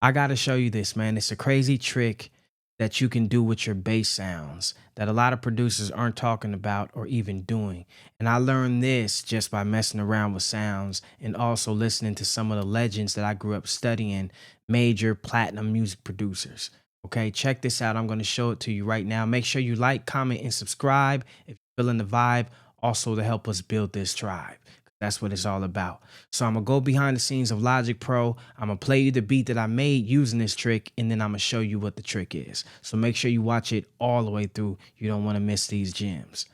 I gotta show you this, man. It's a crazy trick that you can do with your bass sounds that a lot of producers aren't talking about or even doing. And I learned this just by messing around with sounds and also listening to some of the legends that I grew up studying, major platinum music producers. Okay, check this out. I'm gonna show it to you right now. Make sure you like, comment, and subscribe if you're feeling the vibe, also to help us build this tribe. That's what it's all about. So I'm gonna go behind the scenes of Logic Pro. I'm gonna play you the beat that I made using this trick, and then I'm gonna show you what the trick is. So make sure you watch it all the way through. You don't want to miss these gems.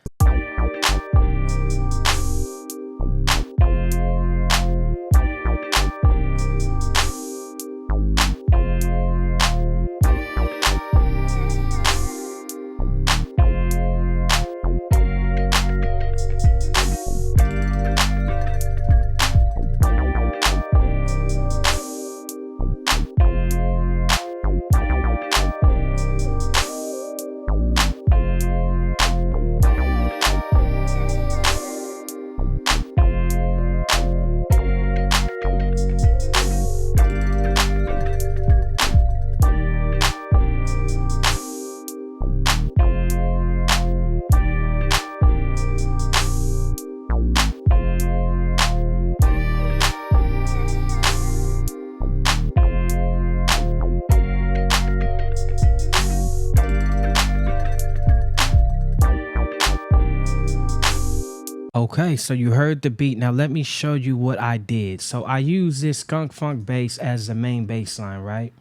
Okay, so you heard the beat. Now let me show you what I did. So I use this skunk funk bass as the main bass line, right?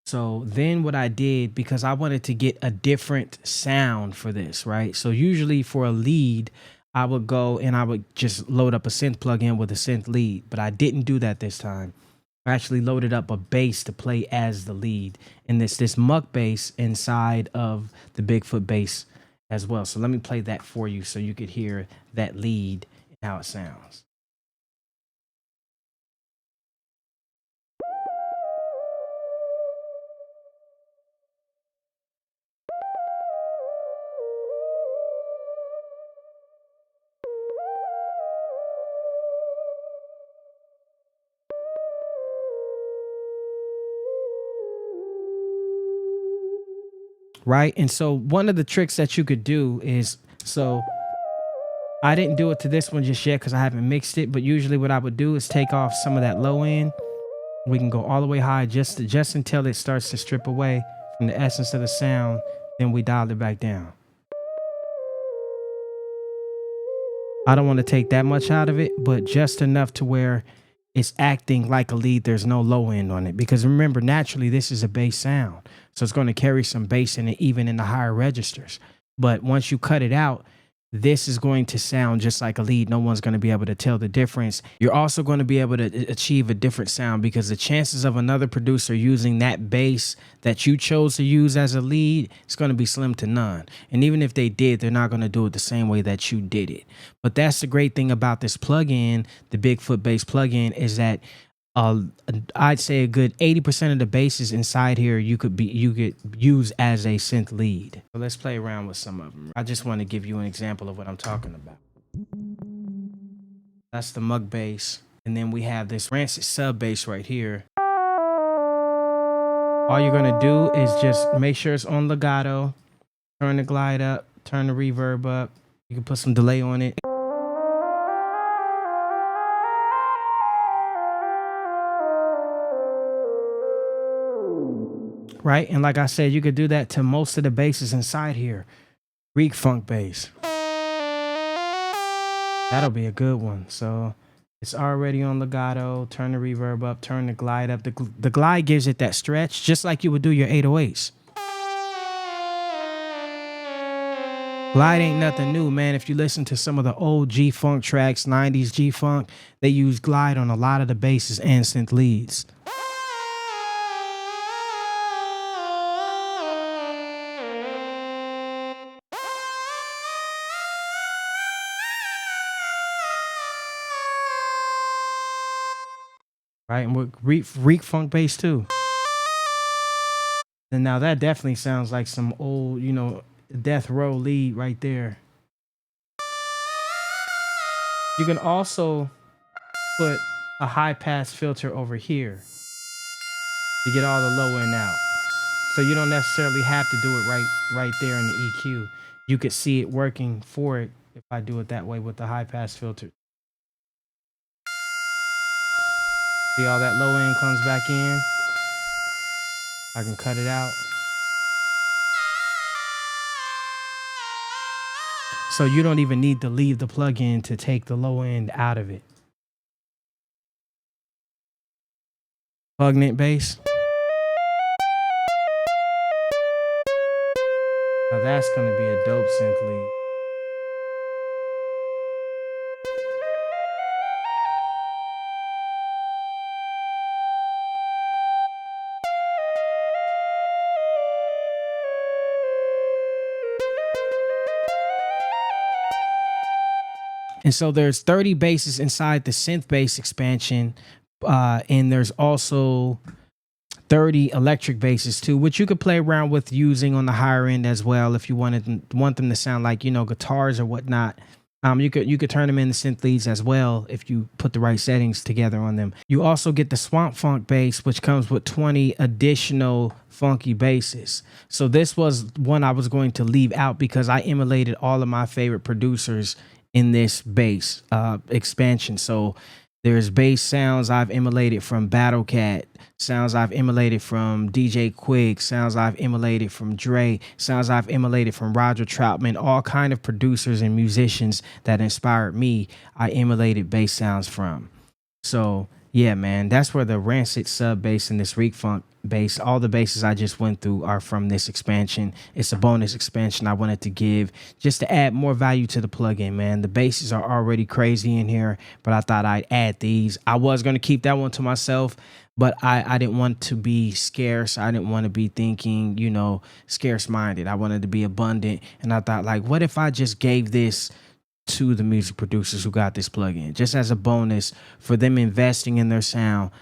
So then what I did, because I wanted to get a different sound for this, right? So usually for a lead, I would go and I would just load up a synth plugin with a synth lead, but I didn't do that this time. I actually loaded up a bass to play as the lead, and this muck bass inside of the Bigfoot bass as well. So let me play that for you so you could hear that lead and how it sounds. Right? And so one of the tricks that you could do is, so I didn't do it to this one just yet because I haven't mixed it, but usually what I would do is take off some of that low end. We can go all the way high just until it starts to strip away from the essence of the sound. Then we dial it back down. I don't want to take that much out of it, but just enough to where it's acting like a lead. There's no low end on it, because remember, naturally this is a bass sound, so it's going to carry some bass in it even in the higher registers. But once you cut it out, this is going to sound just like a lead. No one's going to be able to tell the difference. You're also going to be able to achieve a different sound, because the chances of another producer using that bass that you chose to use as a lead is going to be slim to none. And even if they did, they're not going to do it the same way that you did it. But that's the great thing about this plugin, the Bigfoot Bass plugin, is that I'd say a good 80% of the basses inside here you could use as a synth lead. So let's play around with some of them. I just want to give you an example of what I'm talking about. That's the mug bass, and then we have this rancid sub bass right here. All you're gonna do is just make sure it's on legato, turn the glide up, turn the reverb up. You can put some delay on it. Right? And like I said, you could do that to most of the basses inside here. Greek funk bass. That'll be a good one. So it's already on legato. Turn the reverb up, turn the glide up. The glide gives it that stretch, just like you would do your 808s. Glide ain't nothing new, man. If you listen to some of the old G-Funk tracks, 90s G-Funk, they use glide on a lot of the basses and synth leads. Right, and with Reek funk bass too. And now that definitely sounds like some old, death row lead right there. You can also put a high pass filter over here. to get all the low end out. So you don't necessarily have to do it right there in the EQ. You could see it working for it if I do it that way with the high pass filter. See all that low end comes back in. I can cut it out. So you don't even need to leave the plugin to take the low end out of it. Plug-knit bass. Now that's gonna be a dope synth lead. And so there's 30 basses inside the synth bass expansion, and there's also 30 electric basses too, which you could play around with using on the higher end as well if you want them to sound like, you know, guitars or whatnot. You could turn them into synth leads as well if you put the right settings together on them. You also get the Swamp Funk bass, which comes with 20 additional funky basses. So this was one I was going to leave out because I emulated all of my favorite producers in this bass expansion. So there's bass sounds I've emulated from Battle Cat, sounds I've emulated from DJ Quick, sounds I've emulated from Dre, sounds I've emulated from Roger Troutman, all kind of producers and musicians that inspired me, I emulated bass sounds from. So yeah, man, that's where the Rancid sub bass and this Reek Funk bass, all the basses I just went through are from this expansion. It's a bonus expansion I wanted to give just to add more value to the plugin, man. The basses are already crazy in here, but I thought I'd add these. I was going to keep that one to myself, but I didn't want to be scarce. I didn't want to be thinking, you know, scarce minded. I wanted to be abundant. And I thought, like, what if I just gave this to the music producers who got this plugin just as a bonus for them investing in their sound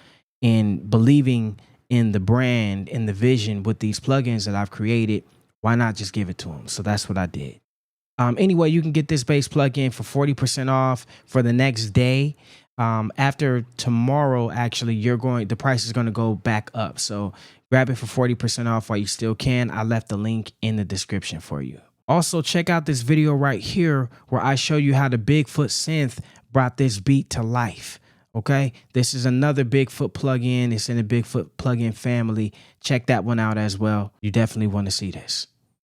and believing in the brand and the vision with these plugins that I've created? Why not just give it to them? So that's what I did. Anyway, you can get this bass plugin for 40% off for the next day. After tomorrow, actually, the price is going to go back up. So grab it for 40% off while you still can. I left the link in the description for you. Also, check out this video right here where I show you how the Bigfoot Synth brought this beat to life. Okay, this is another Bigfoot plugin. It's in the Bigfoot plugin family. Check that one out as well. You definitely want to see this.